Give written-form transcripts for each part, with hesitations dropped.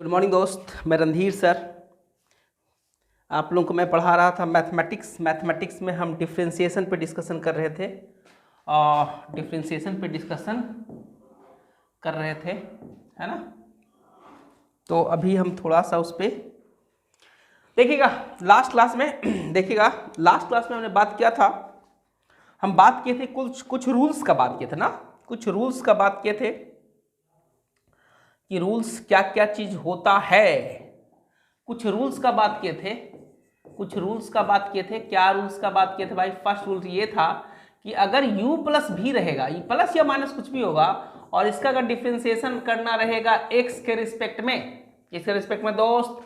Good morning दोस्त, मैं Randhir sir. आप लोगों को मैं पढ़ा रहा था मैथमेटिक्स में हम डिफ्रेंशिएशन पे डिस्कशन कर रहे थे और डिफ्रेंशिएशन पे डिस्कशन कर रहे थे, है ना। तो अभी हम थोड़ा सा उस पर देखिएगा। लास्ट क्लास में देखिएगा, लास्ट क्लास में हमने बात किया था, हम बात किए थे कुछ रूल्स का बात किए थे ना, कुछ रूल्स का बात किए थे कि रूल्स क्या क्या चीज होता है। कुछ रूल्स का बात किए थे, कुछ रूल्स का बात किए थे। क्या रूल्स का बात किए थे भाई? फर्स्ट रूल ये था कि अगर u प्लस भी रहेगा, ये प्लस या माइनस कुछ भी होगा, और इसका अगर डिफ्रेंशिएशन करना रहेगा x के रिस्पेक्ट में, किसके रिस्पेक्ट में दोस्त?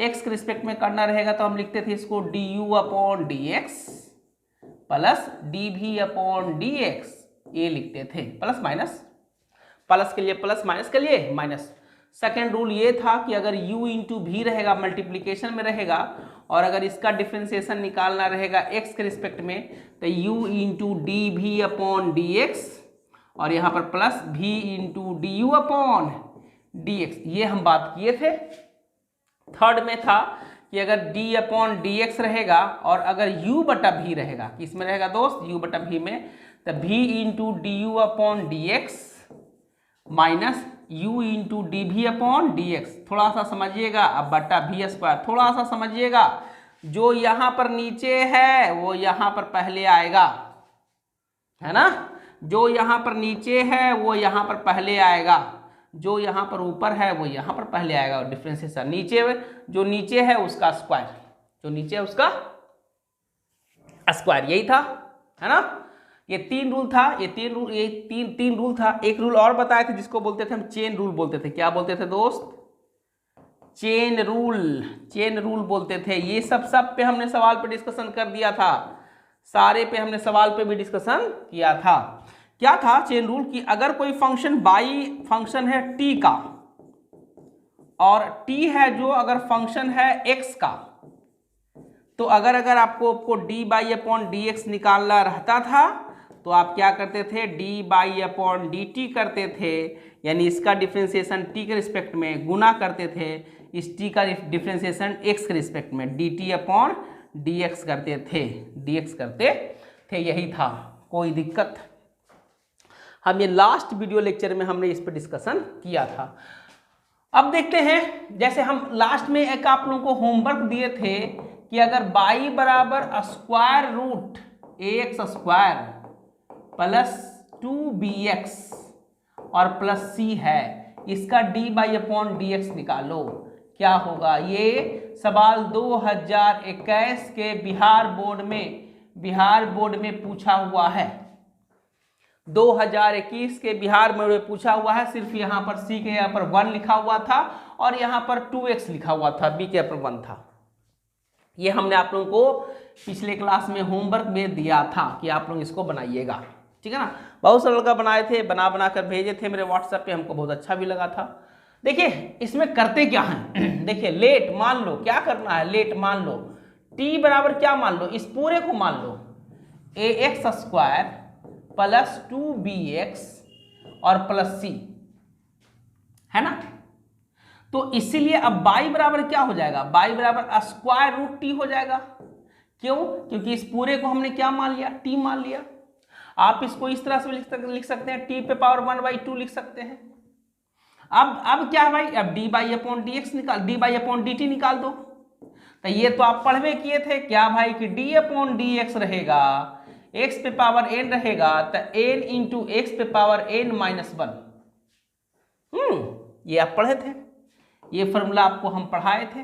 x के रिस्पेक्ट में करना रहेगा, तो हम लिखते थे इसको du upon dx plus dv upon dx, ये लिखते थे। प्लस माइनस, प्लस के लिए प्लस, माइनस के लिए माइनस। सेकेंड रूल ये था कि अगर u इंटू भी रहेगा, मल्टीप्लीकेशन में रहेगा, और अगर इसका डिफ्रेंशिएशन निकालना रहेगा x के रिस्पेक्ट में, तो u इंटू डी भी अपॉन डी एक्स, और यहाँ पर plus v into D you upon D x, ये हम बात किए थे। थर्ड में था कि अगर d अपॉन डी एक्स रहेगा और अगर u बटा भी रहेगा, किसमें रहेगा दोस्त? u बटा भी में, तो v into D you upon D x minus u into D भी अपॉन डी एक्स। थोड़ा सा समझिएगा, अब बटा भी स्क्वायर, थोड़ा सा समझिएगा। जो यहाँ पर नीचे है वो यहाँ पर पहले आएगा, है ना। जो यहाँ पर नीचे है वो यहाँ पर पहले आएगा, जो यहाँ पर ऊपर है वो यहाँ पर पहले आएगा। और डिफरेंशिएशन नीचे, जो नीचे है उसका स्क्वायर, जो नीचे है उसका स्क्वायर, यही था, है ना। ये तीन रूल था, ये तीन रूल था। एक रूल और बताए थे जिसको बोलते थे हम चेन रूल बोलते थे। क्या बोलते थे दोस्त? चेन रूल, चेन रूल बोलते थे। ये सब पे हमने सवाल पे डिस्कशन कर दिया था, सारे पे हमने सवाल पे भी डिस्कशन किया था। क्या था चेन रूल? कि अगर कोई फंक्शन बाई फंक्शन है t का, और t है जो अगर फंक्शन है x का, तो अगर आपको D by upon D x निकालना रहता था, तो आप क्या करते थे? D by upon D T करते थे, यानी इसका डिफ्रेंशिएशन t के रिस्पेक्ट में गुना करते थे, इस t का डिफ्रेंशिएशन x के रिस्पेक्ट में D T upon D x करते थे, dx करते थे। यही था, कोई दिक्कत? हम ये लास्ट वीडियो लेक्चर में हमने इस पर डिस्कशन किया था। अब देखते हैं, जैसे हम लास्ट में एक आप लोगों को होमवर्क दिए थे कि अगर y बराबर स्क्वायर रूट ए एक्स स्क्वायर प्लस 2bx और प्लस c है, इसका d by upon D x निकालो, क्या होगा? ये सवाल 2021 के बिहार बोर्ड में पूछा हुआ है। 2021 के बिहार में पूछा हुआ है। सिर्फ यहाँ पर c के यहाँ पर 1 लिखा हुआ था और यहाँ पर 2x लिखा हुआ था, b के यहाँ पर 1 था। ये हमने आप लोगों को पिछले क्लास में होमवर्क में दिया था कि आप लोग इसको बनाइएगा, ठीक है ना। बहुत सारे लड़का बनाए थे, बना कर भेजे थे मेरे व्हाट्सएप पे, हमको बहुत अच्छा भी लगा था। देखिए इसमें करते क्या है, देखिए लेट मान लो, क्या करना है? लेट मान लो t बराबर क्या मान लो? इस पूरे को मान लो ए एक्स स्क्वायर प्लस 2bx और प्लस c, है ना। तो इसीलिए अब y बराबर क्या हो जाएगा? y बराबर स्क्वायर रूट t हो जाएगा। क्यों? क्योंकि इस पूरे को हमने क्या मान लिया? t मान लिया। आप इसको इस तरह से लिख सकते हैं, t पे पावर 1/2 लिख सकते हैं। अब क्या है भाई? अब D by upon D X निकाल, D by upon D T निकाल दो। तो ये तो आप पढ़वे किए थे क्या भाई कि d अपॉन डी एक्स रहेगा, x पे पावर n रहेगा, तो n इंटू एक्स पे पावर n माइनस 1। ये आप पढ़े थे, ये फॉर्मूला आपको हम पढ़ाए थे।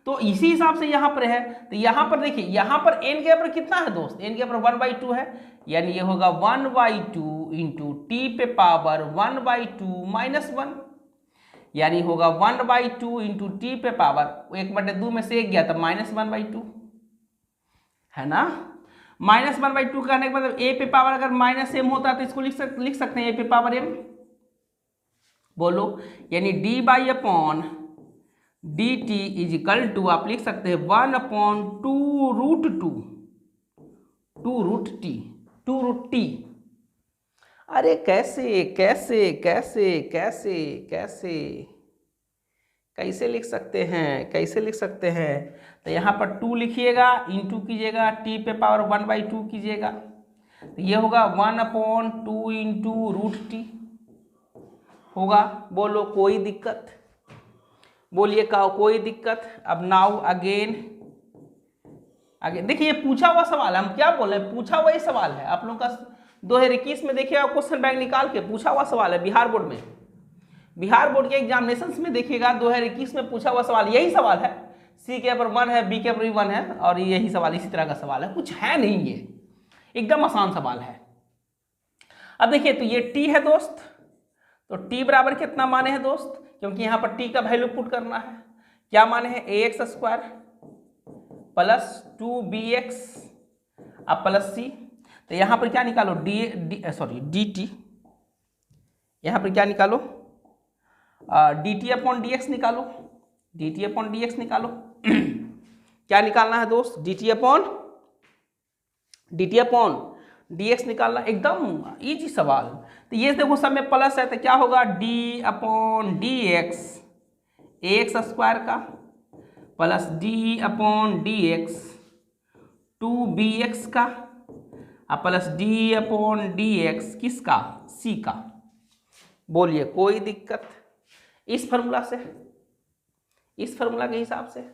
तो इसी हिसाब से यहाँ पर है। तो यहाँ पर देखिए, यहाँ पर n के ऊपर कितना है दोस्त? n के ऊपर 1/2 है, यानी ये होगा 1/2 इंटू टी पे पावर 1/2 माइनस 1, यानी होगा 1/2 इंटू टी पे पावर 1/2 में से 1 गया तो माइनस 1/2, है ना। माइनस 1/2 करने के मतलब a पे पावर अगर माइनस m होता तो इसको लिख सकते हैं a पे पावर m, बोलो। यानी d by upon D T is equal to आप लिख सकते हैं 1/2 रूट टी। अरे कैसे कैसे कैसे कैसे कैसे कैसे लिख सकते हैं, कैसे लिख सकते हैं? तो यहाँ पर 2 लिखिएगा, इंटू कीजिएगा, टी पे पावर 1/2 कीजिएगा, तो ये होगा 1/2 इंटू रूट टी होगा। बोलो कोई दिक्कत? बोलिए का कोई दिक्कत? अब नाउ अगेन देखिए, ये पूछा हुआ सवाल है, हम क्या बोल रहे हैं, पूछा हुआ ही सवाल है आप लोगों का 2021 में। देखिएगा क्वेश्चन बैंक निकाल के, पूछा हुआ सवाल है बिहार बोर्ड में, बिहार बोर्ड के एग्जामिनेशन में देखिएगा 2021 में पूछा हुआ सवाल यही सवाल है। सी के पर 1 है, बी के पर 1 है, और यही सवाल इसी तरह का सवाल है, कुछ है नहीं, ये एकदम आसान सवाल है। अब देखिए, तो ये टी है दोस्त, तो टी बराबर कितना माने हैं दोस्त, क्योंकि यहाँ पर टी का वैल्यू पुट करना है। क्या माने हैं? ax² प्लस 2bx अब प्लस सी, तो यहाँ पर क्या निकालो dt, यहाँ पर क्या निकालो dt/dx निकालो, dt/dx निकालो। क्या निकालना है दोस्त? dt/dx निकालना, एकदम इजी सवाल। तो ये देखो सब में प्लस है, तो क्या होगा d/dx ax² का प्लस d/dx 2bx का प्लस d/dx किसका? c का। बोलिए कोई दिक्कत इस फार्मूला से, इस फार्मूला के हिसाब से?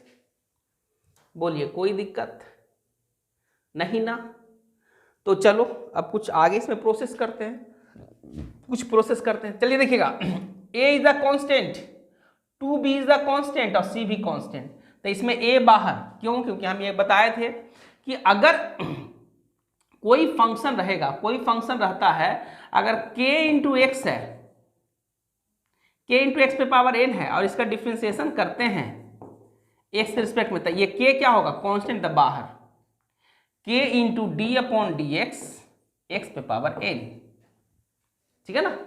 बोलिए कोई दिक्कत नहीं ना? तो चलो अब कुछ आगे इसमें प्रोसेस करते हैं, कुछ प्रोसेस करते हैं। चलिए देखिएगा, a is the constant, 2b is the constant और c भी कांस्टेंट, तो इसमें a बाहर। क्यों? क्योंकि हम ये बताए थे कि अगर कोई फंक्शन रहेगा, कोई फंक्शन रहता है, अगर k इंटू एक्स है, k इंटू एक्स पे पावर n है, और इसका डिफ्रेंसिएशन करते हैं x के रिस्पेक्ट में, तो ये k क्या होगा? कांस्टेंट द बाहर, k इंटू d/dx एक्स पे पावर n, ठीक है ना?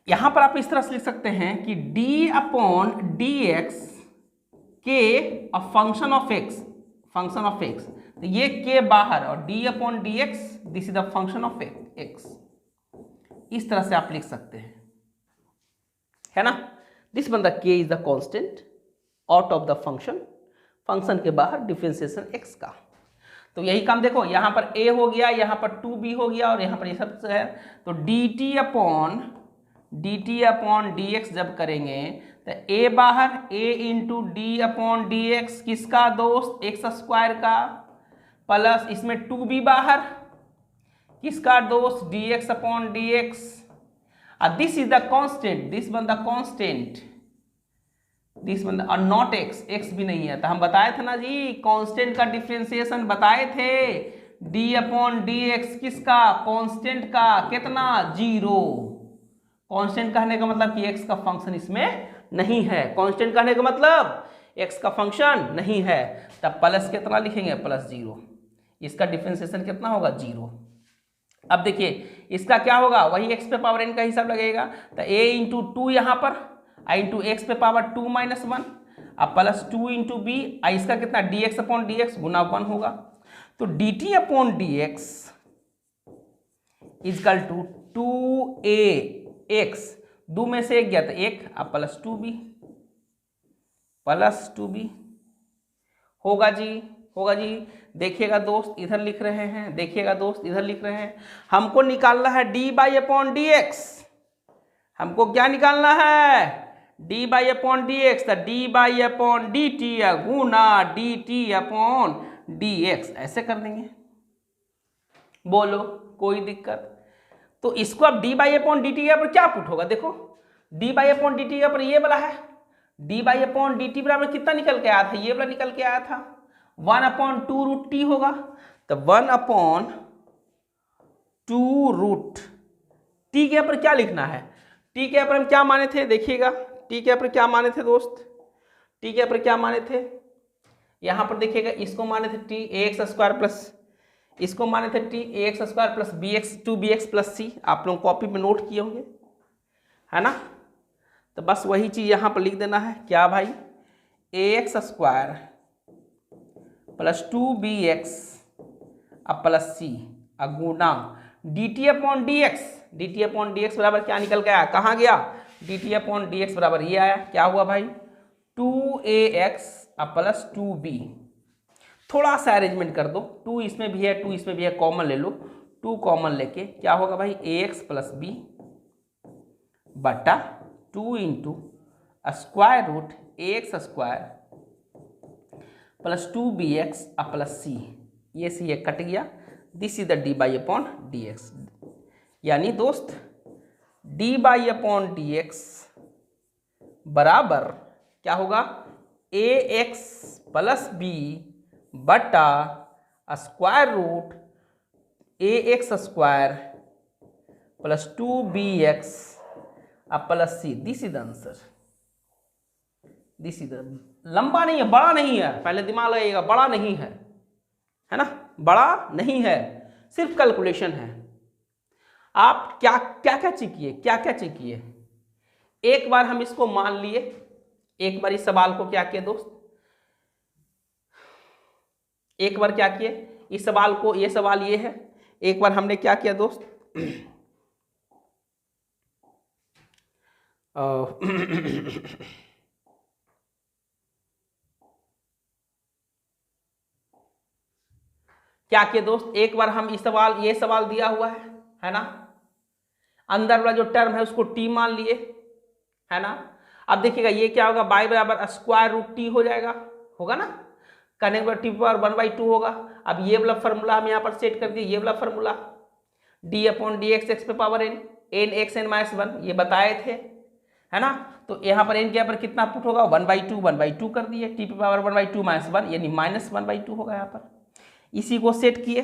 यहां पर आप इस तरह से लिख सकते हैं कि d/dx k function of x, function of x, तो ये k बाहर और d/dx this is the function of x। इस तरह से आप लिख सकते हैं, है ना? This one the k is the constant out of the function, function के बाहर डिफरेंशिएशन x का। तो यही काम देखो, यहाँ पर a हो गया, यहाँ पर 2b हो गया, और यहाँ पर ये सब है, तो dt/dx जब करेंगे तो a बाहर, a इंटू d/dx किसका दोस्त? x² का, प्लस इसमें 2b बाहर किसका दोस्त? dx/dx। This is the constant, this one the constant, this one और नॉट x भी नहीं है, तो हम बताए थे ना जी, कांस्टेंट का डिफरेंशिएशन बताए थे, d/dx किसका? कांस्टेंट का, कितना? 0। कांस्टेंट कहने का मतलब कि x का फंक्शन इसमें नहीं है, कांस्टेंट कहने का मतलब x का फंक्शन नहीं है, तब प्लस कितना लिखेंगे? प्लस 0। इसका डिफरेंशिएशन कितना होगा? 0। अब देखिए इसका क्या होगा? वही x पे पावर n का हिसाब लगेगा, तो a इंटू 2 यहाँ पर, i इंटू एक्स पे पावर 2 - 1 अब प्लस 2 इंटू बी, इसका कितना? dx/dx गुना 1 होगा, तो dt/dx इजकल टू 2ax, 2 में से 1 गया तो 1, अब प्लस 2b होगा जी, होगा जी। देखिएगा दोस्त इधर लिख रहे हैं, देखिएगा दोस्त इधर लिख रहे हैं, हमको निकालना है d/dx, हमको क्या निकालना है? d/dx, तो d/dt गुना dt/dx, ऐसे कर देंगे। बोलो कोई दिक्कत? तो इसको अब d/dt पर क्या पुट होगा? देखो d/dt पर ये वाला है, d/dt बराबर कितना निकल के आया था? ये वाला निकल के आया था 1/2 रूट t होगा, तो 1/2 रूट t के ऊपर क्या लिखना है? t के ऊपर हम क्या माने थे? देखिएगा t के ऊपर क्या माने थे दोस्त, t के ऊपर क्या माने थे? यहाँ पर देखिएगा, इसको माने थे t ax² प्लस, इसको माने थे t ax² plus bx 2bx plus c, आप लोग कॉपी में नोट किए होंगे, है ना? तो बस वही चीज यहाँ पर लिख देना है, क्या भाई? ax² प्लस 2bx अब प्लस c गुना dt/dx, dt/dx बराबर क्या निकल गया? कहाँ गया? dt/dx बराबर ये आया, क्या हुआ भाई 2ax प्लस 2b। थोड़ा सा अरेंजमेंट कर दो, 2 इसमें भी है 2 इसमें भी है, कॉमन ले लो, 2 कॉमन लेके क्या होगा भाई ax प्लस b बटा 2 into square root ax square plus 2bx plus c, ये सी ये कट गया, दिस इज द dy/dx। यानी दोस्त dy/dx बराबर क्या होगा ax प्लस b बटा square root ax square plus 2bx plus c। This is the answer. This is the, लंबा नहीं है, बड़ा नहीं है, पहले दिमाग लगाइएगा, बड़ा नहीं है, है ना, बड़ा नहीं है, सिर्फ कैलकुलेशन है। आप क्या क्या क्या चेक किए, क्या क्या चेक किए, एक बार हम इसको मान लिए, एक बार इस सवाल को क्या किए दोस्त, एक बार क्या किए इस सवाल को, ये सवाल ये है, एक बार हमने क्या किया दोस्त क्या किए दोस्त, एक बार हम इस सवाल, ये सवाल दिया हुआ है ना, अंदर वाला जो टर्म है उसको टी मान लिए, है ना। अब देखिएगा ये क्या होगा, y बराबर स्क्वायर रूट टी हो जाएगा, होगा ना, करने के बाद टी पावर 1/2 होगा। अब ये वाला फॉर्मूला हम यहाँ पर सेट कर दिए, ये वाला फॉर्मूला d/dx x पे power n, n x n - 1 ये बताए थे, है ना। तो यहाँ पर n के यहाँ पर कितना पुट होगा 1/2 कर दिए, टी पे पावर 1/2 - 1 यानी -1/2 होगा यहाँ पर। इसी को सेट किए,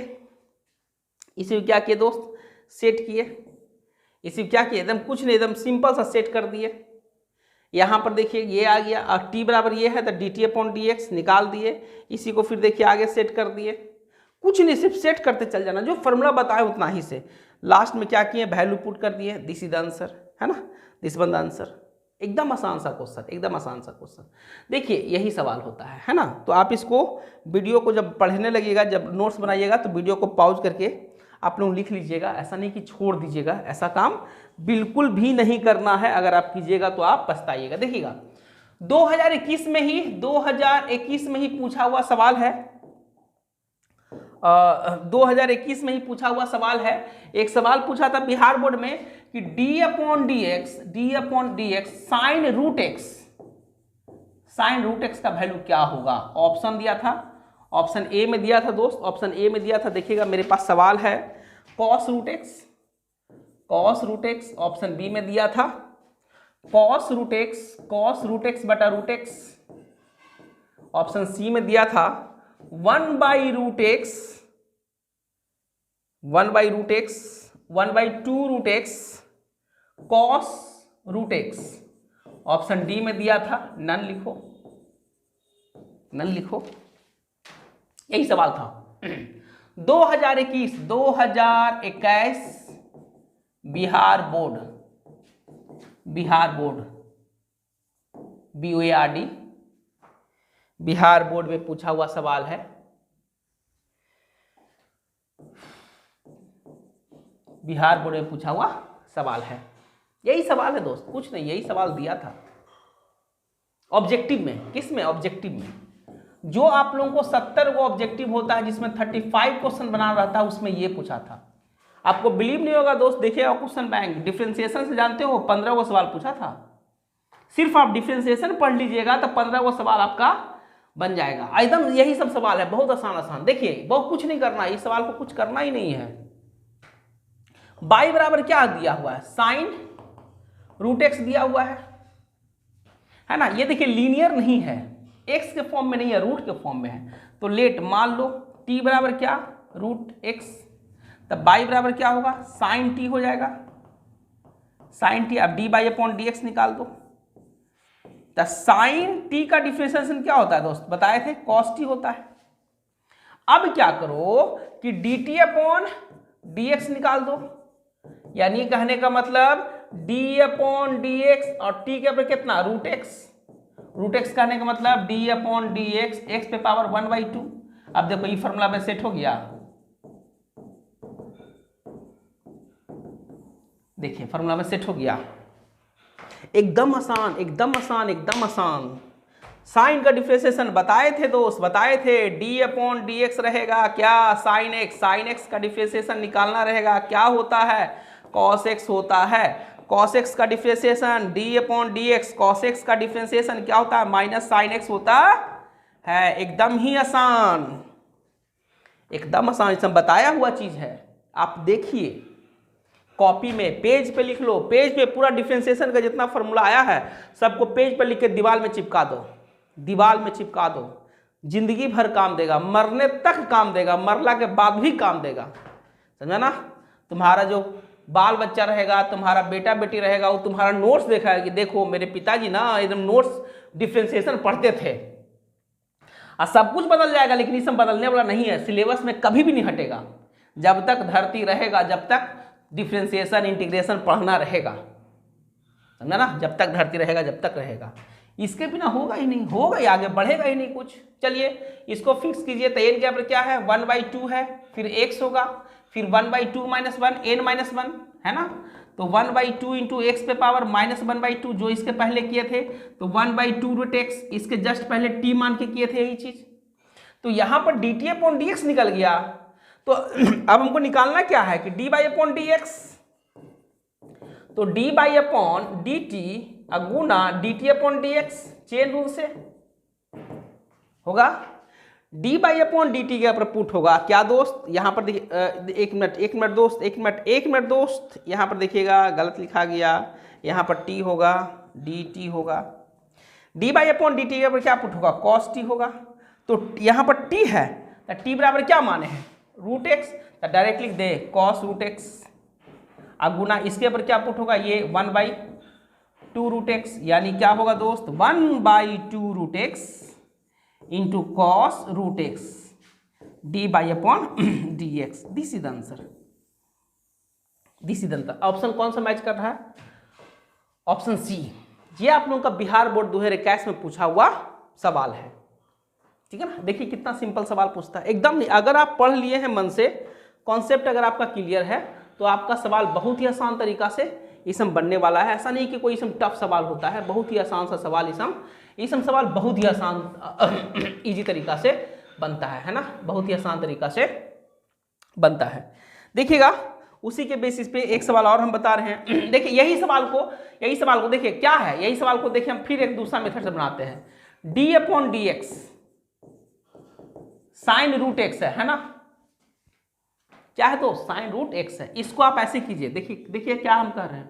इसी को क्या किए दोस्त सेट किए, इसी क्या किए एकदम कुछ नहीं, एकदम सिंपल सा सेट कर दिए। यहाँ पर देखिए ये आ गया, और टी बराबर ये है तो dt/dx निकाल दिए, इसी को फिर देखिए आगे सेट कर दिए, कुछ नहीं सिर्फ सेट करते चल जाना, जो फॉर्मूला बताए उतना ही से। लास्ट में क्या किए वैल्यू पुट कर दिए, दिस इज द आंसर, है ना, दिस वन द आंसर। एकदम आसान सा क्वेश्चन, एकदम आसान सा क्वेश्चन। देखिए यही सवाल होता है ना। तो आप इसको वीडियो को जब पढ़ने लगेगा, जब नोट्स बनाइएगा तो वीडियो को पॉज करके आप लोग लिख लीजिएगा, ऐसा नहीं कि छोड़ दीजिएगा, ऐसा काम बिल्कुल भी नहीं करना है। अगर आप कीजिएगा तो आप पछताइएगा। देखिएगा 2021 में ही पूछा हुआ सवाल है, 2021 में ही पूछा हुआ सवाल है। एक सवाल पूछा था बिहार बोर्ड में कि d/dx साइन रूट एक्स का वैल्यू क्या होगा। ऑप्शन दिया था, ऑप्शन ए में दिया था दोस्त, ऑप्शन ए में दिया था, देखिएगा मेरे पास सवाल है cos root x, option B में दिया था कॉस रूट एक्स बटा रूट एक्स, ऑप्शन सी में दिया था 1/√x 1/2 root x cos root x, option D में दिया था नन लिखो, यही सवाल था। 2021 Bihar board BOARD Bihar board में पूछा हुआ सवाल है। बिहार बोर्ड में पूछा हुआ सवाल है, यही सवाल है दोस्त, कुछ नहीं, यही सवाल दिया था ऑब्जेक्टिव में। किस में? ऑब्जेक्टिव में। जो आप लोगों को 70 वो ऑब्जेक्टिव होता है जिसमें 35 क्वेश्चन बना रहता है, उसमें ये पूछा था। आपको बिलीव नहीं होगा दोस्त, देखिएगा क्वेश्चन बैंक डिफरेंशिएशन से जानते हो 15 वो सवाल पूछा था। सिर्फ आप डिफरेंशिएशन पढ़ लीजिएगा तो 15 वो सवाल आपका बन जाएगा। एकदम यही सब सवाल है, बहुत आसान। देखिए बहुत कुछ नहीं करना है, इस सवाल को कुछ करना ही नहीं है। y बराबर क्या दिया हुआ है, साइन रूट एक्स दिया हुआ है ना। ये देखिए लीनियर नहीं है, x के फॉर्म में नहीं है, रूट के फॉर्म में है। तो लेट मान लो t बराबर क्या रूट एक्स, तब y बराबर क्या होगा साइन t हो जाएगा, साइन t। अब dy/dx निकाल दो, तो साइन t का डिफरेंशिएशन क्या होता है दोस्त, बताए थे cos t होता है। अब क्या करो कि dt/dx निकाल दो, यानी कहने का मतलब d/dx और t के ऊपर कितना रूट एक्स कहने का मतलब d/dx x पे पावर 1/2। अब देखो ये फॉर्मूला में सेट हो गया, देखिए फॉर्मूला में सेट हो गया। एकदम आसान, एकदम आसान, एकदम आसान। साइन का डिफ्रेंसिएशन बताए थे दोस्त, बताए थे। डी अपॉन डी एक्स रहेगा क्या, साइन एक्स। साइन एक्स का डिफ्रेंसिएशन निकालना रहेगा, क्या होता है, कॉस एक्स होता है। कॉस एक्स का differentiation D upon D x, cos x का डिफ्रेंसिएशन क्या होता है, माइनस साइन एक्स होता है। एकदम ही आसान, एकदम आसान, इसमें बताया हुआ चीज है। आप देखिए कॉपी में, पेज पे लिख लो, पेज पे पूरा डिफरेंशिएशन का जितना फॉर्मूला आया है सबको पेज पे लिख के दीवार में चिपका दो, दीवार में चिपका दो। जिंदगी भर काम देगा, मरने तक काम देगा, मरला के बाद भी काम देगा, समझा ना। तुम्हारा जो बाल बच्चा रहेगा, तुम्हारा बेटा बेटी रहेगा, वो तुम्हारा नोट्स देखा है कि देखो मेरे पिताजी ना एकदम नोट्स डिफरेंशिएशन पढ़ते थे। और सब कुछ बदल जाएगा लेकिन इसमें बदलने वाला नहीं है, सिलेबस में कभी भी नहीं हटेगा। जब तक धरती रहेगा, जब तक डिफरेंशिएशन इंटीग्रेशन पढ़ना रहेगा, समझा ना। जब तक धरती रहेगा, जब तक रहेगा, इसके बिना होगा ही नहीं, होगा ही, आगे बढ़ेगा ही नहीं कुछ। चलिए इसको फिक्स कीजिए। तो एन क्या क्या है, 1/2 है, फिर एक्स होगा, फिर 1/2 - 1 n - 1 है ना। तो 1/2 इंटू एक्स पे पावर -1/2 जो इसके पहले किए थे, तो 1/2 रूट एक्स, इसके जस्ट पहले टी मान के किए थे यही चीज। तो यहां पर D T upon D X निकल गया। तो अब हमको निकालना क्या है कि D by upon D X, तो D by upon D T गुना D T upon D X, chain rule से होगा। D by upon D T के ऊपर पुट होगा क्या दोस्त, यहां पर देखिए, एक मिनट दोस्त, एक मिनट दोस्त, यहां पर देखिएगा गलत लिखा गया, यहां पर टी होगा, डी टी होगा। D by upon D T के ऊपर क्या पुट होगा, कॉस टी होगा। तो यहां पर टी है, तो टी बराबर क्या माने हैं, रूट एक्स, तो डायरेक्ट लिख दे कॉस रूट एक्स। अब गुना इसके ऊपर क्या पुट होगा, ये 1/2 रूट एक्स, यानी क्या होगा दोस्त, 1/2 root x into cos root x D by upon D x. This is the answer, this is the answer. Option कौन सा मैच कर रहा है, ऑप्शन सी। ये आप लोगों का बिहार बोर्ड 2021 में पूछा हुआ सवाल है, ठीक है ना। देखिए कितना सिंपल सवाल पूछता है, एकदम नहीं। अगर आप पढ़ लिए हैं मन से, कॉन्सेप्ट अगर आपका क्लियर है, तो आपका सवाल बहुत ही आसान तरीका से इसम बनने वाला है। ऐसा नहीं कि कोई इसम टफ सवाल होता है, बहुत ही आसान सा सवाल इसम सवाल बहुत ही आसान इजी तरीका से बनता है ना, बहुत ही आसान तरीका से बनता है। देखिएगा उसी के बेसिस पे एक सवाल और हम बता रहे हैं। देखिए यही सवाल को देखिए क्या है, यही सवाल को देखिए हम फिर एक दूसरा मेथड से बनाते हैं। D upon D x sine root x है ना, क्या है तो साइन रूट एक्स है। इसको आप ऐसे कीजिए, देखिए क्या हम कर रहे हैं,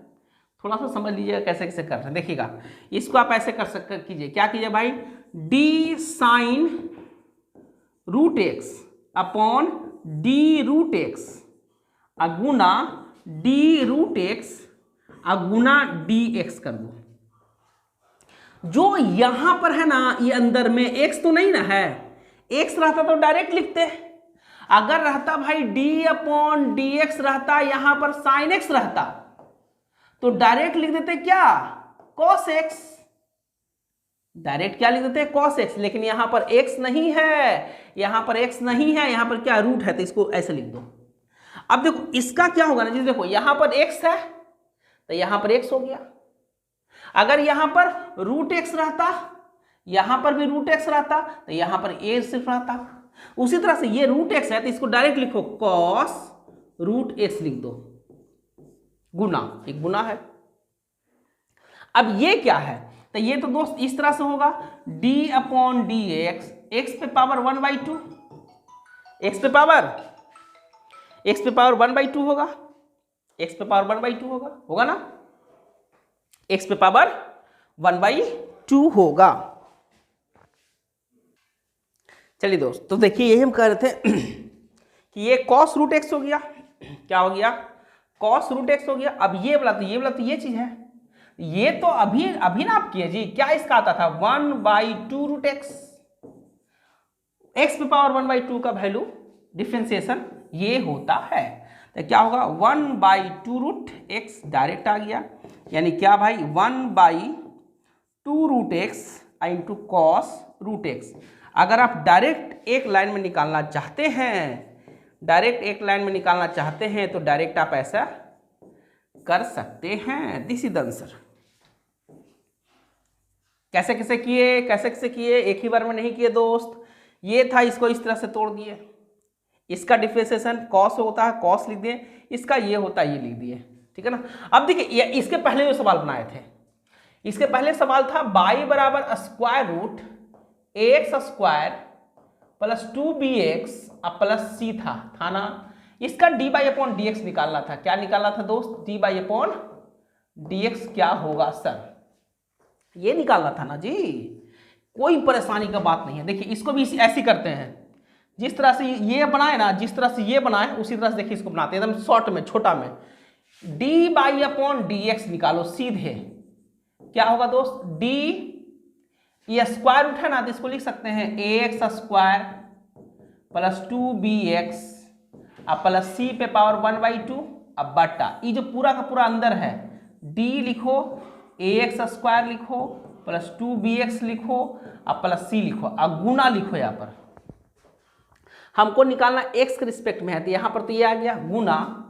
थोड़ा सा समझ लीजिएगा कैसे कैसे कर रहे हैं। देखिएगा इसको आप ऐसे कर सकते कीजिए, क्या कीजिए भाई, D sine root X upon D root X अगुना डी रूट एक्स अगुना डी एक्स कर दो। जो यहां पर है ना, ये अंदर में एक्स तो नहीं ना है, एक्स रहता तो डायरेक्ट लिखते, अगर रहता भाई डी अपॉन डी एक्स रहता, यहां पर साइन एक्स रहता, तो डायरेक्ट लिख देते क्या, कॉस एक्स, डायरेक्ट क्या लिख देते कॉस एक्स। लेकिन यहां पर एक्स नहीं है, यहां पर एक्स नहीं है, यहां पर क्या रूट है, तो इसको ऐसे लिख दो। अब देखो इसका क्या होगा ना जी, देखो यहां पर एक्स है तो यहां पर एक्स हो गया। अगर यहां पर रूट एक्स रहता, यहां पर भी रूट एक्स रहता, तो यहां पर ए सिर्फ रहता। उसी तरह से ये रूट एक्स है तो इसको डायरेक्ट लिखो कॉस रूट एक्स लिख दो, गुना, एक गुना है। अब ये क्या है, तो ये तो दोस्त इस तरह से होगा, D upon D x, x पे पावर 1/2, एक्स पे पावर 1/2 होगा, एक्स पे पावर 1/2 होगा ना, एक्स पे पावर 1/2 होगा। चलिए दोस्त, तो देखिए यही हम कह रहे थे कि ये cos रूट एक्स हो गया, क्या हो गया, cos रूट एक्स हो गया। अब ये बोला तो ये चीज है, ये तो अभी ना आप किए जी, क्या इसका आता था 1/2 रूट एक्स, एक्स पे पावर 1/2 का वैल्यू डिफरेंशिएशन ये होता है, तो क्या होगा 1/2 रूट एक्स डायरेक्ट आ गया, यानी क्या भाई 1/2 root x into cos root x. अगर आप डायरेक्ट एक लाइन में निकालना चाहते हैं, तो डायरेक्ट आप ऐसा कर सकते हैं। दिस इज द आंसर, कैसे कैसे किए, एक ही बार में नहीं किए दोस्त। ये था, इसको इस तरह से तोड़ दिए, इसका डिफरेंशिएशन कॉस होता है, कॉस लिख दिए, इसका ये होता है, ये लिख दिए, ठीक है ना। अब देखिए इसके पहले जो सवाल बनाए थे, इसके पहले सवाल था y बराबर square root x square plus 2bx plus c था ना। इसका dy/dx निकालना था। क्या निकालना था दोस्त? dy/dx क्या होगा सर, ये निकालना था ना जी। कोई परेशानी का बात नहीं है। देखिए इसको भी ऐसी करते हैं, जिस तरह से ये बनाए ना, जिस तरह से ये बनाए उसी तरह से देखिए इसको बनाते हैं, एकदम शॉर्ट में, छोटा में। dy/dx निकालो सीधे, क्या होगा दोस्त? d, ये स्क्वायर रूट है ना, तो इसको लिख सकते हैं ax स्क्वायर प्लस 2bx अब प्लस c पे पावर 1/2 अब बटा, ये जो पूरा का पूरा अंदर है, d लिखो, ax स्क्वायर लिखो, प्लस 2bx लिखो अब प्लस c लिखो, अब गुना लिखो। यहाँ पर हमको निकालना x के रिस्पेक्ट में है, तो यहां पर तो ये आ गया गुना,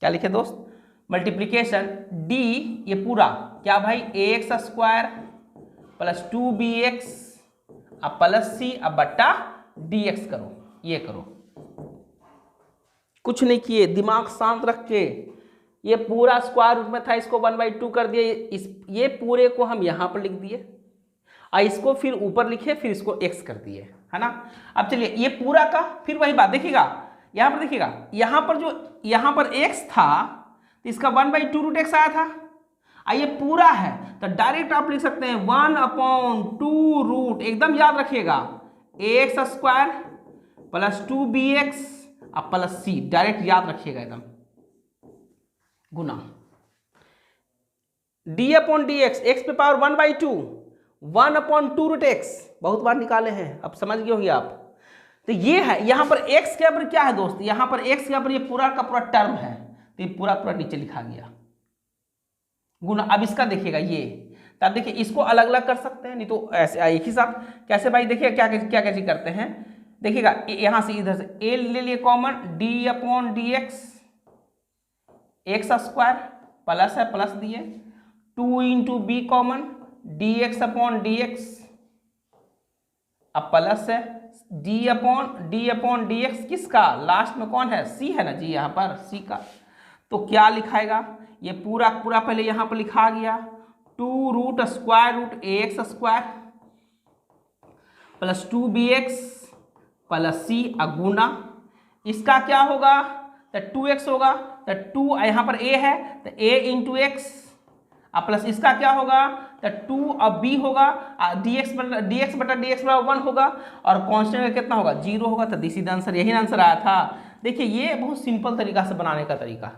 क्या लिखे दोस्त? मल्टीप्लीकेशन d, ये पूरा क्या भाई, ax स्क्वायर प्लस 2bx अब प्लस c अब बट्टा dx करो, ये करो। कुछ नहीं किए, दिमाग शांत रख के, ये पूरा स्क्वायर रूट में था, इसको 1/2 कर दिए, ये पूरे को हम यहां पर लिख दिए, इसको फिर ऊपर लिखे, फिर इसको x कर दिए, है ना। अब चलिए ये पूरा का फिर वही बात देखिएगा, यहां पर देखिएगा, यहां पर जो यहां पर x था तो इसका 1/2 रूट x आया था, ये पूरा है तो डायरेक्ट आप लिख सकते हैं 1/2 रूट, एकदम याद रखिएगा, ax स्क्वायर प्लस 2bx अब प्लस c, डायरेक्ट याद रखिएगा एकदम, गुना d/dx, x पे पावर 1/2, 1/2 रूट x, बहुत बार निकाले हैं, अब समझ गए होंगे आप। तो ये है, यहां पर x के ऊपर क्या है दोस्त, यहां पर x के ऊपर ये पूरा का पूरा टर्म है, तो ये पूरा पूरा नीचे लिखा गया गुना। अब इसका देखिएगा ये, तब देखिए इसको अलग अलग कर सकते हैं, नहीं तो ऐसे एक ही साथ कैसे भाई। देखिए क्या क्या चीज करते हैं, देखिएगा यहां से इधर से a ले लिए common, d/dx x square plus है, प्लस दिए, 2 × b कॉमन, dx/dx अब प्लस है, d/dx किसका, लास्ट में कौन है, c है ना जी, यहाँ पर c का, तो क्या लिखाएगा, ये पूरा पूरा पहले यहाँ पर लिखा गया, 2 root square root ax square plus 2bx plus c अगुना, इसका क्या होगा, तो 2x होगा, तो 2 यहाँ पर a है तो a × x अब प्लस इसका क्या होगा, तो 2 अब b होगा, dx बटा dx बराबर 1 होगा, और कांस्टेंट का कितना होगा, 0 होगा, तो दिस इज आंसर, यही आंसर आया था। देखिए ये बहुत सिंपल तरीका से बनाने का तरीका,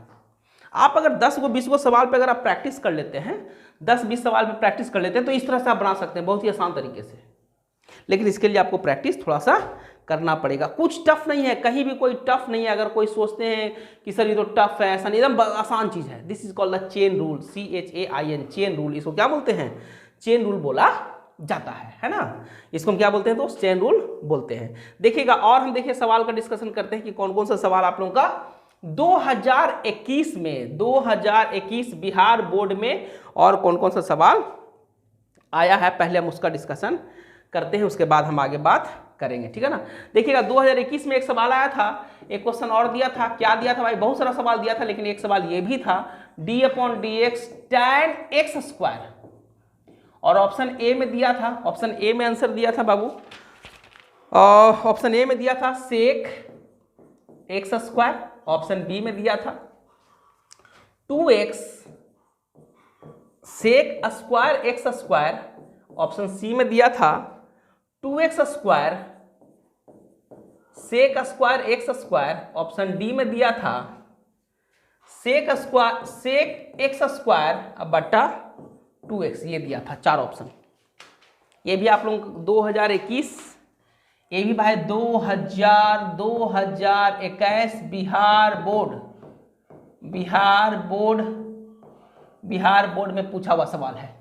आप अगर 10 को 20 को सवाल पे अगर आप प्रैक्टिस कर लेते हैं, 10-20 सवाल पे प्रैक्टिस कर लेते हैं, तो इस तरह से आप बना सकते हैं बहुत ही आसान तरीके से। लेकिन इसके लिए आपको प्रैक्टिस थोड़ा सा करना पड़ेगा, कुछ टफ नहीं है, कहीं भी कोई टफ नहीं है। अगर कोई सोचते हैं कि सर ये तो टफ है, ऐसा नहीं, एकदम आसान चीज है। This is called the chain rule, CHAIN, chain rule, इसको क्या बोलते हैं, चेन रूल बोला जाता है ना। इसको हम क्या बोलते हैं दोस्त, चेन रूल बोलते हैं। देखिएगा और हम देखिए सवाल का डिस्कशन करते हैं कि कौन कौन सा सवाल आप लोगों का 2021 में, 2021 बिहार बोर्ड में और कौन कौन सा सवाल आया है, पहले हम उसका डिस्कशन करते हैं, उसके बाद हम आगे बात करेंगे, ठीक है ना। देखिएगा 2021 में एक सवाल आया था, एक क्वेश्चन और दिया था, क्या दिया था भाई, बहुत सारा सवाल दिया था, लेकिन एक सवाल ये भी था, d/dx tan x स्क्वायर, और ऑप्शन ए में दिया था, ऑप्शन ए में आंसर दिया था बाबू, ऑप्शन ए में दिया था sec x square, option B में दिया था 2x sec square x square, option C में दिया था 2x square sec square x square, option D में दिया था सेक x स्क्वायर बटा 2x, ये दिया था 4 ऑप्शन। ये भी आप लोग 2021, ये भी भाई 2021 बिहार बोर्ड में पूछा हुआ सवाल है,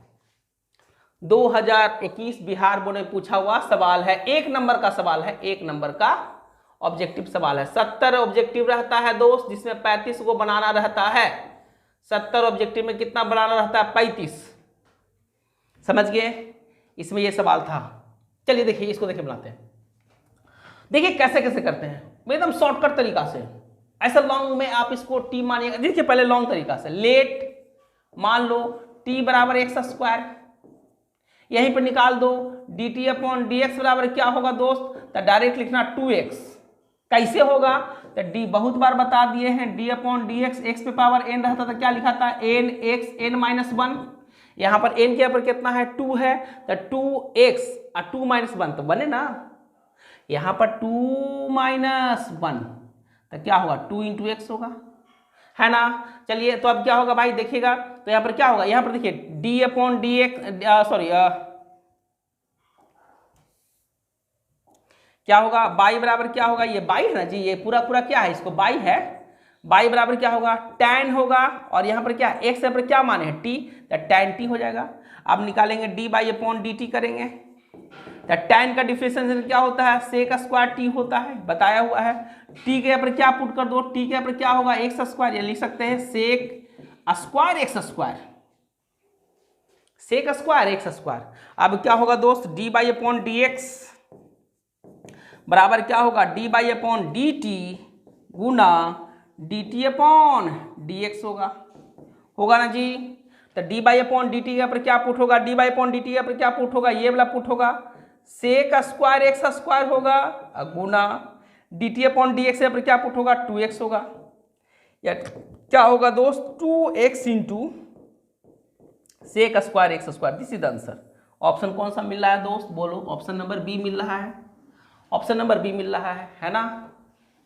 2021 बिहार बोर्ड में पूछा हुआ सवाल है, 1 नंबर का सवाल है, 1 नंबर का ऑब्जेक्टिव सवाल है। 70 ऑब्जेक्टिव रहता है दोस्त, जिसमें 35 को बनाना रहता है, 70 ऑब्जेक्टिव में कितना बनाना रहता है? 35। समझ गए? इसमें ये सवाल था। चलिए देखिए, इसको देखिए बनाते हैं। देखिए कैसे कैसे करते हैं, एकदम शॉर्टकट तरीका से। ऐसा लॉन्ग में आप इसको टी मानिएगा। देखिए पहले लॉन्ग तरीका से, लेट मान लो टी बराबर एक्स स्क्वायर, यहीं पर निकाल दो D T upon D x बराबर क्या होगा दोस्त? तो डायरेक्ट लिखना 2x। कैसे होगा? तो डी बहुत बार बता दिए हैं, D upon D x, x पे पावर एन रहता था, क्या लिखा था? N x N minus 1। यहाँ पर एन के ऊपर कितना है? 2 है, तो 2x और 2 माइनस 1 तो बने ना। यहाँ पर 2 माइनस 1 तो क्या होगा? 2 इंटू एक्स होगा, है ना। चलिए तो अब क्या होगा भाई, देखिएगा तो यहाँ पर क्या होगा? यहाँ पर देखिए D upon D x, sorry क्या होगा? बाई बराबर क्या होगा? ये बाई है ना जी, ये पूरा पूरा क्या है? इसको बाई है। बाई बराबर क्या होगा? tan होगा, और यहाँ पर क्या x पर क्या माने हैं? t, तो tan t हो जाएगा। अब निकालेंगे d by upon D T करेंगे, तो tan का डिफरेंशिएशन क्या होता है? सेक स्क्वायर t होता है, बताया हुआ है। t के यहाँ पर क्या पुट कर दो? t के यहाँ पर क्या होगा? एक्स स्क्वायर, ये लिख सकते हैं sec square x square, sec square x square. अब क्या होगा दोस्त? d by upon D x बराबर क्या होगा? D by upon D T गुना D T upon D x होगा ना जी। तो D by upon D T पर क्या पुट होगा? D by upon D T पर क्या पुट होगा? ये वाला पुट होगा, सेक स्क्वायर एक्स स्क्वायर होगा गुना D T upon D X पर क्या पुट होगा? 2x होगा। या क्या होगा दोस्त? 2x into sec square x square. This is the answer. Option कौन सा मिल रहा है दोस्त? बोलो। ऑप्शन नंबर बी मिल रहा है, ऑप्शन नंबर बी मिल रहा है ना।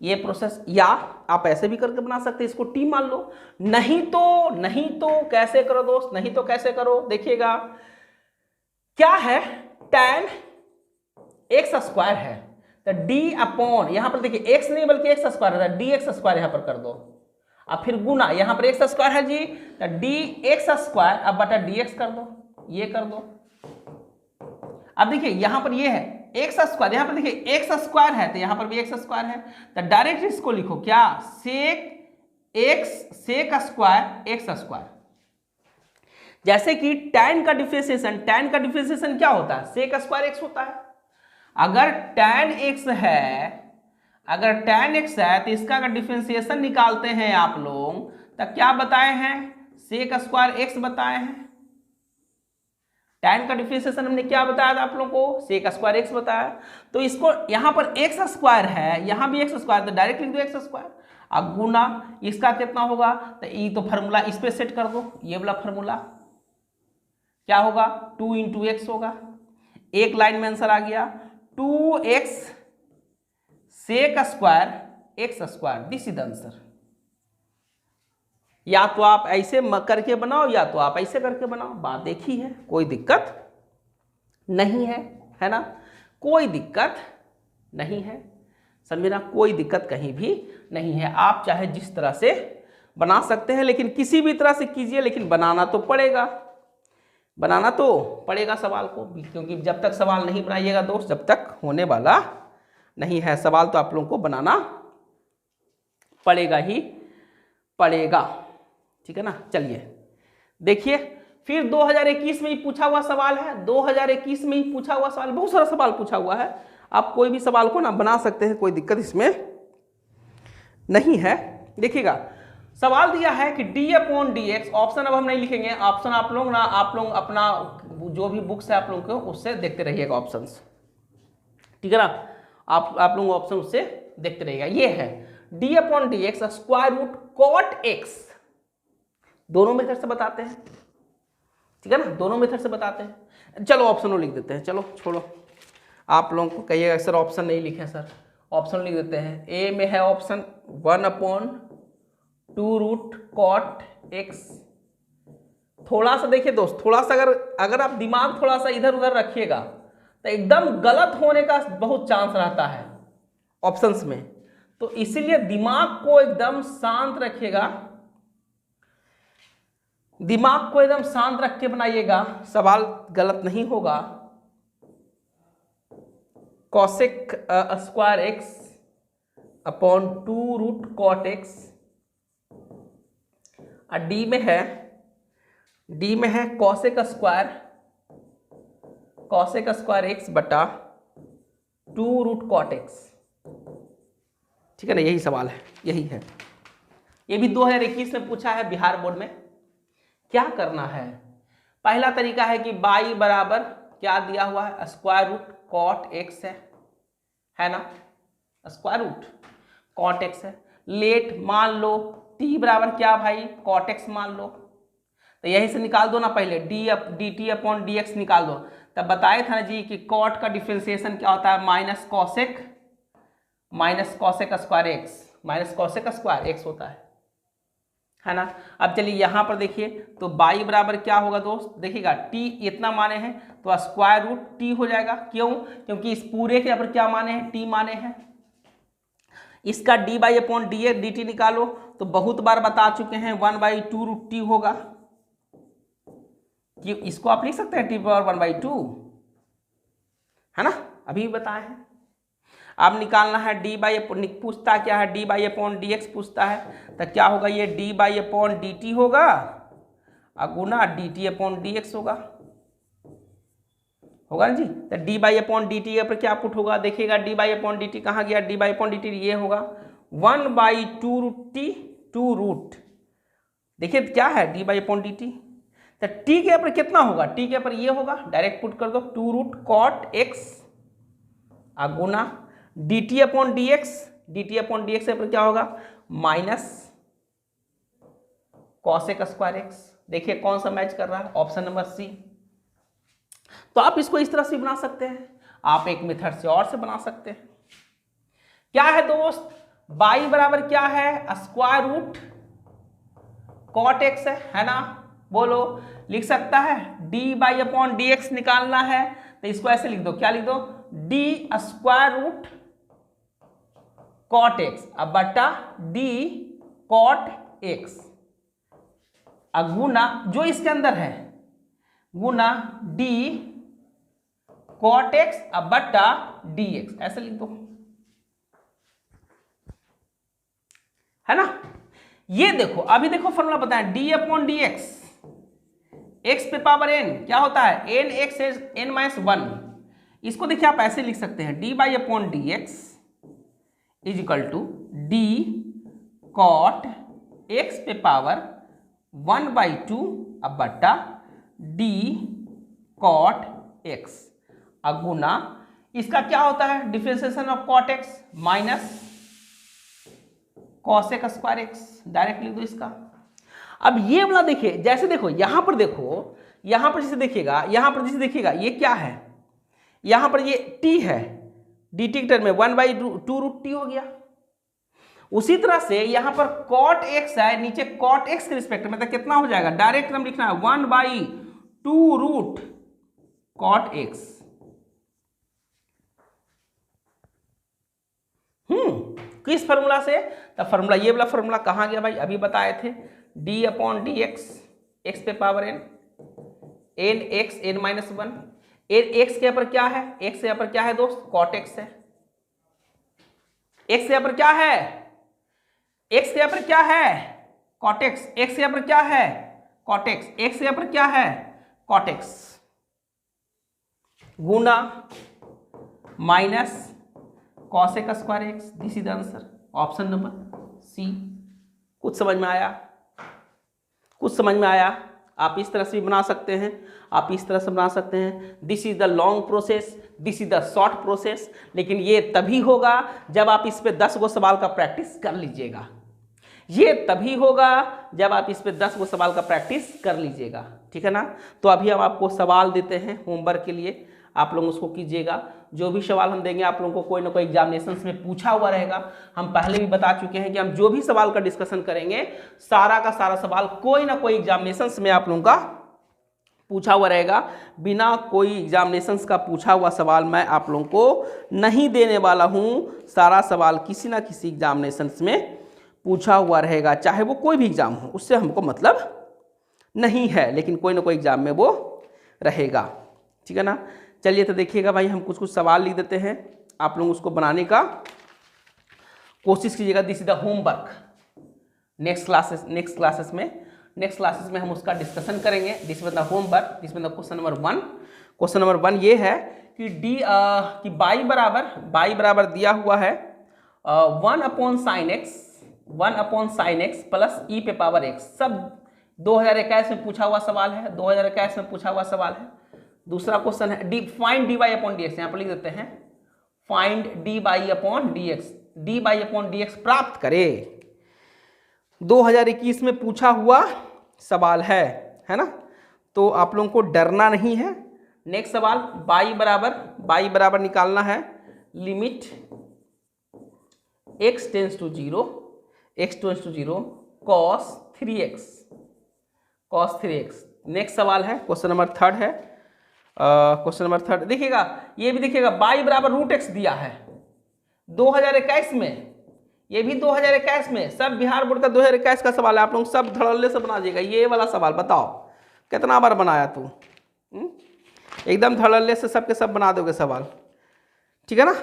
ये प्रोसेस, या आप ऐसे भी करके बना सकते हैं, इसको टी मान लो। नहीं तो कैसे करो दोस्त? नहीं तो कैसे करो, देखिएगा क्या है? tan एक्स स्क्वायर है, तो डी अपॉन, यहां पर देखिए एक्स नहीं बल्कि एक्स स्क्वायर है, डी एक्स स्क्वायर यहां पर कर दो, अब फिर गुना, यहां पर एक्स स्क्वायर है जी, तो डी एक्स स्क्वायर अब बटा डी एक्स कर दो, ये कर दो। अब देखिए यहां पर ये है एक्स स्क्वायर, यहां पर देखिए एक्स स्क्वायर है तो यहां पर भी एक्स स्क्वायर है, तो डायरेक्ट इसको लिखो क्या? Sec x sec square x square. जैसे कि tan का डिफरेंशिएशन क्या होता है? सेक स्क्वायर एक्स होता है। अगर tan x है तो इसका अगर डिफरेंशिएशन निकालते हैं आप लोग तो क्या बताए हैं? सेक स्क्वायर एक्स बताए हैं। tan का डिफरेंशिएशन हमने क्या बताया था आप लोगों को? सेक स्क्वायर एक्स बताया। तो इसको यहां पर एक्स स्क्वायर है, यहां भी एक्स स्क्वायर, तो डायरेक्ट लिख दो एक्स स्क्वायर। अब गुना इसका कितना होगा? तो ये तो फार्मूला इस पे सेट कर दो, ये वाला फार्मूला क्या होगा? 2 इंटू एक्स होगा। एक लाइन में आंसर आ गया, 2x sec square x square. This is the answer. या तो आप ऐसे करके बनाओ या तो आप ऐसे करके बनाओ, बात देखी है, कोई दिक्कत नहीं है ना, कोई दिक्कत नहीं है, समझना, कोई दिक्कत कहीं भी नहीं है। आप चाहे जिस तरह से बना सकते हैं, लेकिन किसी भी तरह से कीजिए, लेकिन बनाना तो पड़ेगा, बनाना तो पड़ेगा सवाल को, क्योंकि जब तक सवाल नहीं बनाइएगा दोस्त, जब तक होने वाला नहीं है। सवाल तो आप लोगों को बनाना पड़ेगा ही पड़ेगा, ठीक है ना। चलिए देखिए, फिर 2021 में ही पूछा हुआ सवाल है, 2021 में ही पूछा हुआ सवाल, बहुत सारा सवाल पूछा हुआ है। आप कोई भी सवाल को ना बना सकते हैं, कोई दिक्कत इसमें नहीं है। देखिएगा सवाल दिया है कि D upon D x, option अब हम नहीं लिखेंगे, ऑप्शन आप लोग अपना जो भी बुक्स है आप लोगों को उससे देखते रहिएगा ऑप्शंस, ठीक है ना। आप लोग ऑप्शन उससे देखते रहिएगा। ये है D upon D x square root cot x, दोनों मेथड से बताते हैं, ठीक है ना, दोनों मेथड से बताते हैं। चलो ऑप्शन लिख देते हैं, चलो छोड़ो, आप लोगों को कहिएगा सर ऑप्शन नहीं लिखे सर, ऑप्शन लिख देते हैं। ए में है ऑप्शन 1/2 रूट कॉट एक्स। थोड़ा सा देखिए दोस्त, थोड़ा सा अगर आप दिमाग थोड़ा सा इधर उधर रखिएगा तो एकदम गलत होने का बहुत चांस रहता है ऑप्शंस में, तो इसीलिए दिमाग को एकदम शांत रखिएगा, दिमाग को एकदम शांत रख के बनाइएगा, सवाल गलत नहीं होगा। Cosec square x upon 2 root cot x, और डी में है कॉसेक स्क्वायर एक्स बटा 2 रूट कॉट एक्स। ठीक है ना, यही सवाल है, यही है। ये भी 2021 में पूछा है बिहार बोर्ड में। क्या करना है, पहला तरीका है कि बाई बराबर क्या दिया हुआ है, स्क्वायर रूट कॉट एक्स है ना, स्क्वायर रूट कॉट एक्स है। लेट मान लो टी बराबर क्या भाई, कॉट एक्स मान लो, तो यही से निकाल दो ना पहले, D T upon D X निकाल दो। तब बताए था ना जी कि कॉट का डिफरेंशिएशन क्या होता है, माइनस कॉसेक स्क्वायर एक्स होता है ना। अब चलिए यहाँ पर देखिए, तो बाई बराबर क्या होगा दोस्त, देखिएगा टी इतना माने हैं तो स्क्वायर रूट टी हो जाएगा। क्यों, क्योंकि इस पूरे के यहाँ पर क्या माने हैं, टी माने हैं। इसका D by upon D A D T निकालो, तो बहुत बार बता चुके हैं 1/2 रूट टी होगा, कि इसको आप लिख सकते हैं टी पावर 1/2, है ना, अभी बताए हैं। अब निकालना है डी बाई पूछता क्या है, D by upon D X पूछता है, तो क्या होगा, ये D by upon D T होगा और गुना D T upon D x होगा ना जी। तो D by upon D T पर क्या पुट होगा, देखिएगा D by upon D T कहाँ गया, D by upon D T ये होगा 1/2 रूट टी, 2 रूट, देखिए क्या है D by upon D T, तो टी के ऊपर कितना होगा, टी के ऊपर ये होगा, डायरेक्ट पुट कर दो 2 रूट कॉट एक्स गुना D T upon D X पर क्या होगा, माइनस कॉसेक स्क्वायर एक्स। देखिए कौन सा मैच कर रहा है, ऑप्शन नंबर सी। तो आप इसको इस तरह से बना सकते हैं, आप एक मेथड से और से बना सकते हैं। क्या है दोस्त, बाई बराबर क्या है, स्क्वायर रूट कॉट एक्स है ना, बोलो, लिख सकता है D by upon D x निकालना है, तो इसको ऐसे लिख दो, क्या लिख दो, D square root cot x बटा डी कॉट एक्स गुना जो इसके अंदर है गुना डी कॉट एक्स बटा डी एक्स, ऐसे लिख दो, है ना। ये देखो, अभी देखो फॉर्मूला बताएं, D upon D x, x पे पावर एन क्या होता है, एन एक्स एन माइनस 1। इसको देखिए आप ऐसे लिख सकते हैं, D by upon D x is equal to D cot x पे पावर 1/2 बटा डी कॉट एक्स गुना इसका क्या होता है, differentiation of cot x minus cosec square x, direct लिख दो इसका। अब ये वाला देखिए, जैसे देखो यहां पर देखो, यहां पर जैसे देखिएगा, यहां पर जैसे देखिएगा, ये क्या है, यहां पर ये t है, dt के टर्म में 1/2 रूट टी हो गया। उसी तरह से यहां पर cot x है, नीचे cot x के रिस्पेक्ट में, तो कितना हो जाएगा, डायरेक्ट हम लिखना है 1/2 रूट cot x। किस फॉर्मूला से, तो फॉर्मूला ये वाला फॉर्मूला कहाँ गया भाई, अभी बताए थे, d upon D x, x पे power n, N x N minus 1, X के ऊपर क्या है, एक्स के ऊपर क्या है दोस्त, कॉट एक्स है, एक्स के ऊपर क्या है, एक्स के ऊपर क्या है, कॉट एक्स, एक्स के ऊपर क्या है, कॉट एक्स, एक्स के ऊपर क्या है, कॉट एक्स गुना minus cosec square x, this is the answer, option number C. कुछ समझ में आया, कुछ समझ में आया, आप इस तरह से भी बना सकते हैं, आप इस तरह से बना सकते हैं। This is the long process, this is the short process, लेकिन ये तभी होगा जब आप इस पे 10 गो सवाल का प्रैक्टिस कर लीजिएगा। ये तभी होगा जब आप इस पे 10 गो सवाल का प्रैक्टिस कर लीजिएगा, ठीक है ना। तो अभी हम आपको सवाल देते हैं होमवर्क के लिए, आप लोग उसको कीजिएगा। जो भी सवाल हम देंगे आप लोगों को कोई ना कोई एग्जामिनेशन में पूछा हुआ रहेगा। हम पहले भी बता चुके हैं कि हम जो भी सवाल का डिस्कशन करेंगे, सारा का सारा सवाल कोई ना कोई एग्जामिनेशन में आप लोगों का पूछा हुआ रहेगा। बिना कोई एग्जामिनेशंस का पूछा हुआ सवाल मैं आप लोगों को नहीं देने वाला हूँ। सारा सवाल किसी ना किसी एग्जामिनेशंस में पूछा हुआ रहेगा, चाहे वो कोई भी एग्जाम हो, उससे हमको मतलब नहीं है, लेकिन कोई ना कोई एग्जाम में वो रहेगा, ठीक है ना। चलिए तो देखिएगा भाई, हम कुछ कुछ सवाल लिख देते हैं, आप लोग उसको बनाने का कोशिश कीजिएगा। This is the homework, next classes में नेक्स्ट क्लासेस में हम उसका डिस्कशन करेंगे। This was the homework, this was the question number 1। Question number 1 ये है कि कि बाई बराबर दिया हुआ है 1/sin x प्लस e पे पावर x। सब 2021 में पूछा हुआ सवाल है, 2021 में पूछा हुआ सवाल है। दूसरा क्वेश्चन है फाइंड dy अपॉन dx, यहाँ पर लिख देते हैं फाइंड dy अपॉन dx प्राप्त करे। 2021 में पूछा हुआ सवाल है ना, तो आप लोगों को डरना नहीं है। नेक्स्ट सवाल बाई बराबर निकालना है limit x tends to 0 cos 3x। Next सवाल है क्वेश्चन नंबर 3 है। क्वेश्चन नंबर 3 देखिएगा, ये भी देखिएगा बाई बराबर √x दिया है 2021 में, ये भी 2021 में। सब बिहार बोर्ड का 2021 का सवाल है, आप लोग सब धड़ल्ले से बना दीजिएगा। ये वाला सवाल बताओ कितना बार बनाया तू, एकदम धड़ल्ले से सबके सब बना दोगे सवाल, ठीक है ना।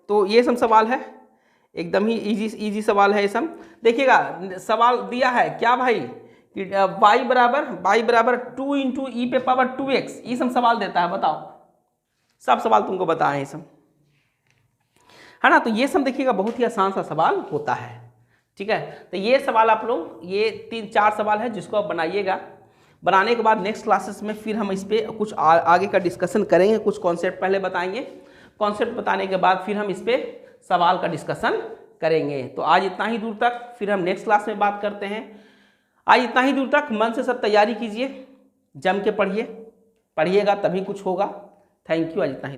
तो ये सब सवाल है, एकदम ही इजी सवाल है ये सब। देखिएगा सवाल दिया है क्या भाई कि बाई बराबर 2 इंटू ई पे पावर 2x, ये सब सवाल देता है। बताओ, सब सवाल तुमको बताए ये सब, है ना। तो ये सब देखिएगा बहुत ही आसान सा सवाल होता है, ठीक है। तो ये सवाल आप लोग, ये 3-4 सवाल है जिसको आप बनाइएगा। बनाने के बाद नेक्स्ट क्लासेस में फिर हम इस पर कुछ आगे का डिस्कशन करेंगे, कुछ कॉन्सेप्ट पहले बताएंगे। कॉन्सेप्ट बताने के बाद फिर हम इस पर सवाल का डिस्कशन करेंगे। तो आज इतना ही दूर तक, फिर हम नेक्स्ट क्लास में बात करते हैं। आज इतना ही दूर तक मन से सब तैयारी कीजिए, जम के पढ़िएगा तभी कुछ होगा। थैंक यू, आज इतना ही।